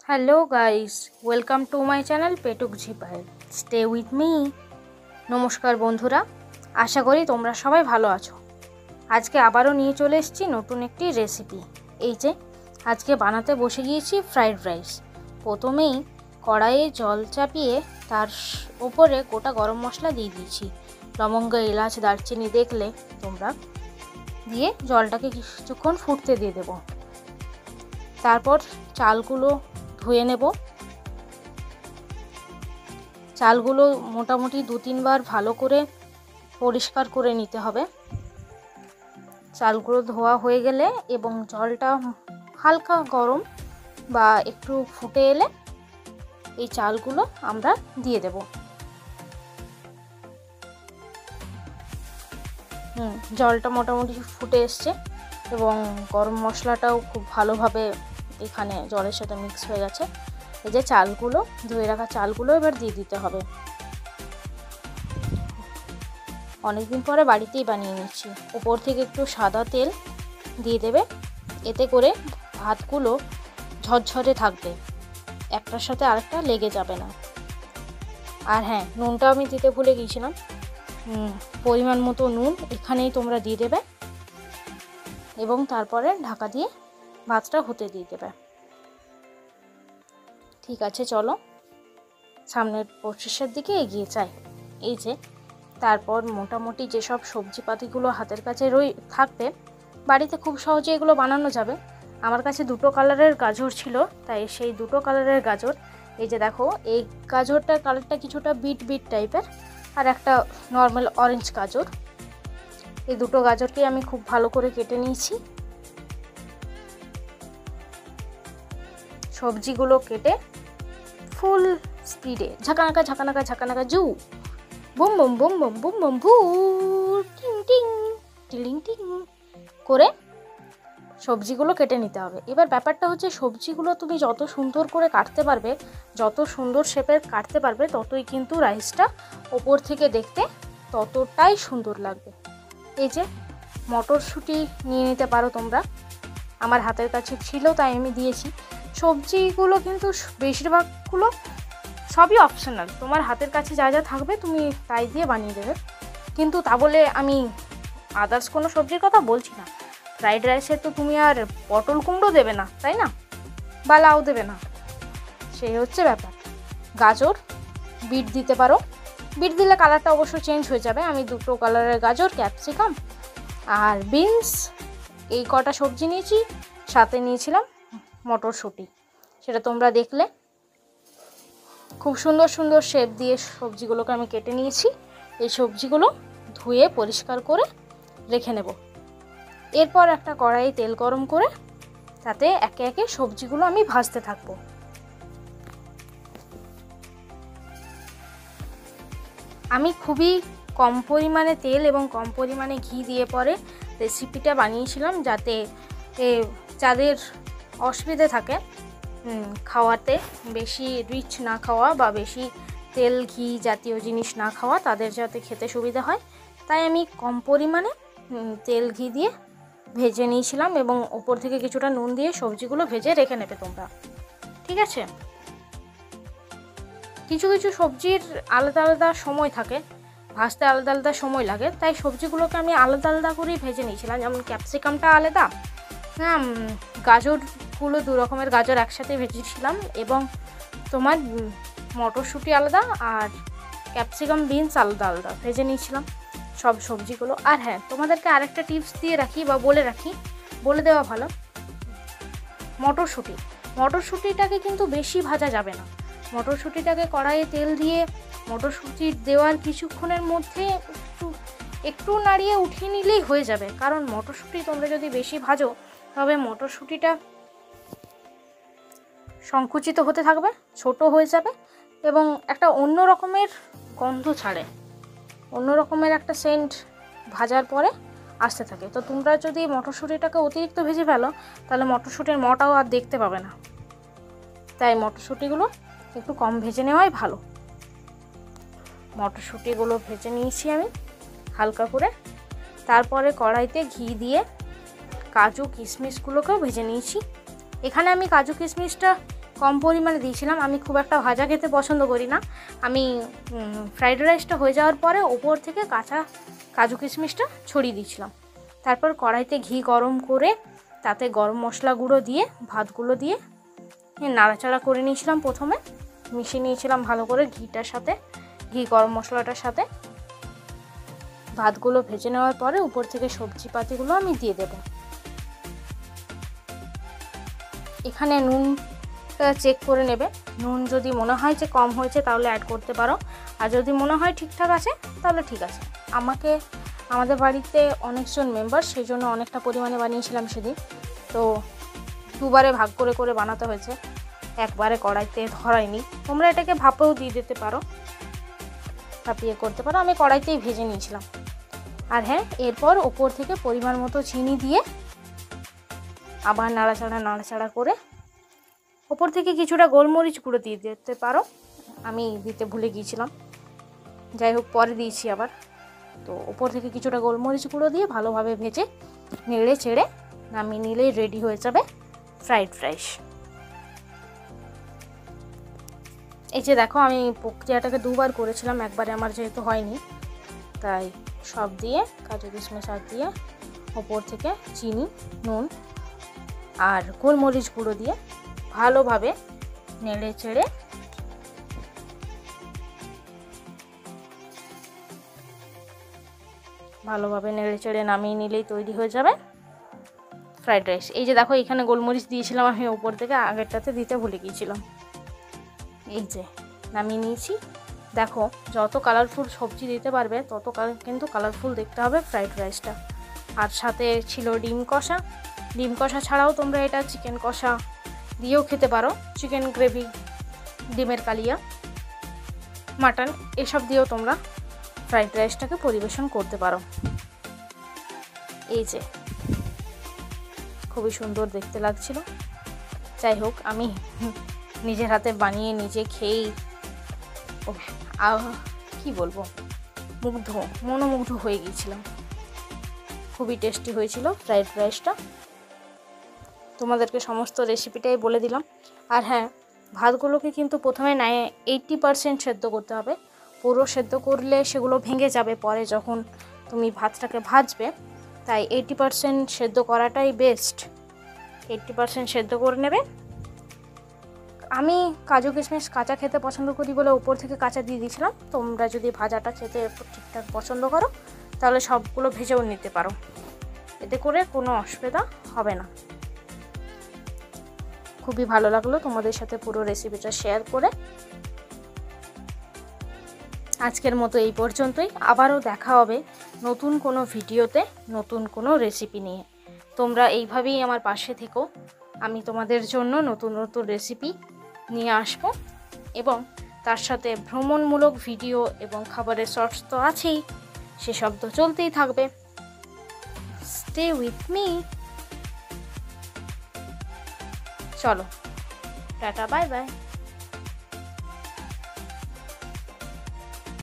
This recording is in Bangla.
Hello guys, welcome to my channel Petuk Jhipai. Stay with me. নমস্কার বন্ধুরা, আশা করি তোমরা সবাই ভালো আছো। আজকে আবারও নিয়ে চলে এসেছি নতুন একটি রেসিপি। এই যে আজকে বানাতে বসে গিয়েছি ফ্রাইড রাইস। প্রথমেই কড়াইয়ে জল চাপিয়ে তার ওপরে গোটা গরম মশলা দিয়ে দিয়েছি, লবঙ্গ, এলাচ, দারচিনি দেখলে তোমরা, দিয়ে জলটাকে কিছুক্ষণ ফুটতে দিয়ে দেব। তারপর চালগুলো ধুয়ে নেব। চালগুলো মোটামুটি 2-3 বার ভালো করে পরিষ্কার করে নিতে হবে। চালগুলো ধোয়া হয়ে গেলে এবং জলটা হালকা গরম বা একটু ফুটে এলে এই চালগুলো আমরা দিয়ে দেব। জলটা মোটামুটি ফুটে এসছে এবং গরম মশলাটাও খুব ভালোভাবে এখানে জলের সাথে মিক্স হয়ে গেছে। এই যে চালগুলো, ধুয়ে রাখা চালগুলো এবার দিয়ে দিতে হবে। অনেকদিন পরে বাড়িতেই বানিয়ে নিচ্ছি। উপর থেকে একটু সাদা তেল দিয়ে দেবে, এতে করে ভাতগুলো ঝরঝরে থাকবে, একটার সাথে আরেকটা লেগে যাবে না। আর হ্যাঁ, নুনটা আমি দিতে ভুলে গিয়েছিলাম। পরিমাণ মতো নুন এখানেই তোমরা দিয়ে দেবে এবং তারপরে ঢাকা দিয়ে ভাতটা হতে দিয়ে দেবে। ঠিক আছে, চলো সামনের প্রসেসের দিকে এগিয়ে যাই। এই যে তারপর মোটামুটি যেসব সবজিপাতিগুলো হাতের কাছে থাকবে, বাড়িতে খুব সহজে এগুলো বানানো যাবে। আমার কাছে 2 কালারের গাজর ছিল, তাই সেই 2 কালারের গাজর, এই যে দেখো, এই গাজরটার কালারটা কিছুটা বিট বিট টাইপের, আর একটা নর্মাল অরেঞ্জ গাজর। এই 2 গাজরকে আমি খুব ভালো করে কেটে নিয়েছি। সবজিগুলো কেটে ফুল স্পিডে ঝাঁকানাকা ঝাঁকানাকা ঝাঁকানাকা জু বুম বুম বুম বুম বুম বুম ভু টিং টিং টিলিং টিং করে সবজিগুলো কেটে নিতে হবে। এবার ব্যাপারটা হচ্ছে, সবজিগুলো তুমি যত সুন্দর করে কাটতে পারবে, যত সুন্দর শেপের কাটতে পারবে, ততই কিন্তু রাইসটা ওপর থেকে দেখতে ততটাই সুন্দর লাগবে। এই যে মটরশুঁটি নিয়ে নিতে পারো তোমরা, আমার হাতের কাছে ছিল তাই আমি দিয়েছি। সবজিগুলো কিন্তু বেশিরভাগগুলো সবই অপশনাল, তোমার হাতের কাছে যা যা থাকবে তুমি তাই দিয়ে বানিয়ে দেবে। কিন্তু তা বলে আমি আদার্স কোনো সবজির কথা বলছি না। ফ্রাইড রাইসে তো তুমি আর পটল কুমড়ো দেবে না, তাই না, বা লাউ দেবে না, সেই হচ্ছে ব্যাপার। গাজর, বিট দিতে পারো, বিট দিলে কালারটা অবশ্য চেঞ্জ হয়ে যাবে। আমি 2 কালারের গাজর, ক্যাপসিকাম আর বিনস, এই কটা সবজি নিয়েছি। সাথে নিয়েছিলাম মটরশুঁটি, সেটা তোমরা দেখলে। খুব সুন্দর সুন্দর শেপ দিয়ে সবজিগুলোকে আমি কেটে নিয়েছি। এই সবজিগুলো ধুয়ে পরিষ্কার করে রেখে নেব। এরপর একটা কড়াইয়ে তেল গরম করে তাতে একে একে সবজিগুলো আমি ভাজতে থাকবো। আমি খুবই কম পরিমাণে তেল এবং কম পরিমাণে ঘি দিয়ে পরে রেসিপিটা বানিয়েছিলাম, যাতে যাদের অসুবিধে থাকে খাওয়াতে, বেশি রিচ না খাওয়া বা বেশি তেল ঘি জাতীয় জিনিস না খাওয়া, তাদের যাতে খেতে সুবিধা হয়, তাই আমি কম পরিমাণে তেল ঘি দিয়ে ভেজে নিয়েছিলাম এবং ওপর থেকে কিছুটা নুন দিয়ে সবজিগুলো ভেজে রেখে নেবে তোমরা। ঠিক আছে, কিছু কিছু সবজির আলাদা আলাদা সময় থাকে, ভাজতে আলাদা আলাদা সময় লাগে, তাই সবজিগুলোকে আমি আলাদা আলাদা করেই ভেজে নিয়েছিলাম। যেমন ক্যাপসিকামটা আলাদা, গাজরগুলো 2 রকমের গাজর একসাথে ভেজেছিলাম, এবং তোমার মটরশুঁটি আলাদা আর ক্যাপসিকাম, বিনস আলাদা আলাদা ভেজে নিয়েছিলাম সব সবজিগুলো। আর হ্যাঁ, তোমাদেরকে আরেকটা টিপস দিয়ে রাখি বা বলে দেওয়া ভালো। মটরশুঁটিটাকে কিন্তু বেশি ভাজা যাবে না। মটরশুঁটিটাকে কড়াইয়ে তেল দিয়ে মটরশুঁটি দেওয়ার কিছুক্ষণের মধ্যে একটু নাড়িয়ে উঠিয়ে নিলেই হয়ে যাবে। কারণ মটরশুঁটি তোমরা যদি বেশি ভাজো, তবে মটরশুঁটিটা সংকুচিত হতে থাকবে, ছোট হয়ে যাবে এবং একটা অন্য রকমের গন্ধ ছাড়ে, অন্য রকমের একটা সেন্ট ভাজার পরে আসতে থাকে। তো তোমরা যদি মটরশুঁটিটাকে অতিরিক্ত ভেজে ফেলো, তাহলে মটরশুঁটির মটাও আর দেখতে পাবে না। তাই মটরশুঁটিগুলো একটু কম ভেজে নেওয়াই ভালো। মটরশুঁটিগুলো ভেজে নিয়েছি আমি হালকা করে। তারপরে কড়াইতে ঘি দিয়ে কাজু কিশমিশগুলোকেও ভেজে নিয়েছি। এখানে আমি কাজু কিশমিশটা কম পরিমাণে দিয়েছিলাম। আমি খুব একটা ভাজা খেতে পছন্দ করি না। আমি ফ্রাইড রাইসটা হয়ে যাওয়ার পরে ওপর থেকে কাঁচা কাজু কিশমিশটা ছড়িয়ে দিয়েছিলাম। তারপর কড়াইতে ঘি গরম করে তাতে গরম মশলা গুঁড়ো দিয়ে ভাতগুলো দিয়ে নাড়াচাড়া করে নিয়েছিলাম। প্রথমে মিশিয়ে নিয়েছিলাম ভালো করে ঘিটার সাথে, ঘি গরম মশলাটার সাথে। ভাতগুলো ভেজে নেওয়ার পরে উপর থেকে সবজি পাতিগুলো আমি দিয়ে দেব। এখানে নুনটা চেক করে নেবে। নুন যদি মনে হয় যে কম হয়েছে তাহলে অ্যাড করতে পারো, আর যদি মনে হয় ঠিকঠাক আছে তাহলে ঠিক আছে। আমাদের বাড়িতে অনেকজন মেম্বার, সেই জন্য অনেকটা পরিমাণে বানিয়েছিলাম সেদিন, তো দুবারে ভাগ করে করে বানাতে হয়েছে, একবারে কড়াইতে ধরাইনি। তোমরা এটাকে ভাপেও দিয়ে দিতে পারো, ভাপিয়ে করতে পারো। আমি কড়াইতেই ভেজে নিয়েছিলাম। আর হ্যাঁ, এরপর ওপর থেকে পরিমাণ মতো চিনি দিয়ে আবার নাড়াচাড়া করে ওপর থেকে কিছুটা গোলমরিচ গুঁড়ো দিয়ে দিতে পারো। আমি দিতে ভুলে গিয়েছিলাম, যাই হোক পরে দিয়েছি আবার। তো ওপর থেকে কিছুটা গোলমরিচ গুঁড়ো দিয়ে ভালোভাবে ভেজে নেড়ে চেড়ে নামিয়ে নিলেই রেডি হয়ে যাবে ফ্রাইড রাইস। এই যে দেখো, আমি প্রক্রিয়াটাকে দুবার করেছিলাম, একবারে আমার যেহেতু হয়নি, তাই সব দিয়ে কাজু কিশমিশ দিয়ে ওপর থেকে চিনি, নুন আর গোলমরিচ গুঁড়ো দিয়ে ভালোভাবে নেড়ে চেড়ে নামিয়ে নিলেই তৈরি হয়ে যাবে ফ্রাইড রাইস। এই যে দেখো, এখানে গোলমরিচ দিয়েছিলাম আমি ওপর থেকে, আগেরটাতে দিতে ভুলে গিয়েছিলাম। এই যে নামিয়ে নিয়েছি। দেখো, যত কালারফুল সবজি দিতে পারবে তত কিন্তু কালারফুল দেখতে হবে ফ্রাইড রাইসটা। আর সাথে ছিল ডিম কষা। ডিম কষা ছাড়াও তোমরা এটা চিকেন কষা দিয়েও খেতে পারো, চিকেন গ্রেভি, ডিমের কালিয়া, মাটন, এসব দিয়েও তোমরা ফ্রাইড রাইসটাকে পরিবেশন করতে পারো। এই যে খুবই সুন্দর দেখতে লাগছিল। যাই হোক, আমি নিজের হাতে বানিয়ে নিজে খেয়েই কি বলবো, মনোমুগ্ধ হয়ে গিয়েছিলাম। খুবই টেস্টি হয়েছিল ফ্রাইড রাইসটা। তোমাদেরকে সমস্ত রেসিপিটাই বলে দিলাম। আর হ্যাঁ, ভাতগুলোকে কিন্তু প্রথমে 80% সেদ্ধ করতে হবে। পুরো সেদ্ধ করলে সেগুলো ভেঙে যাবে পরে যখন তুমি ভাতটাকে ভাজবে, তাই 80% সেদ্ধ করাটাই বেস্ট। 80% সেদ্ধ করে নেবে। আমি কাজু কিশমিশ কাঁচা খেতে পছন্দ করি বলে উপর থেকে কাঁচা দিয়ে দিয়েছিলাম। তোমরা যদি ভাজাটা খেতে ঠিকঠাক পছন্দ করো তাহলে সবগুলো ভেজেও নিতে পারো, এতে করে কোনো অসুবিধা হবে না। খুবই ভালো লাগলো তোমাদের সাথে পুরো রেসিপিটা শেয়ার করে। আজকের মতো এই পর্যন্তই। আবারও দেখা হবে নতুন কোনো ভিডিওতে, নতুন কোনো রেসিপি নিয়ে। তোমরা এইভাবেই আমার পাশে থেকো। আমি তোমাদের জন্য নতুন নতুন রেসিপি নিয়ে আসবো, এবং তার সাথে ভ্রমণমূলক ভিডিও এবং খাবারের শর্টস তো আছেই, সেসব তো চলতেই থাকবে। Stay with me. চলো, টাটা, বাই বাই।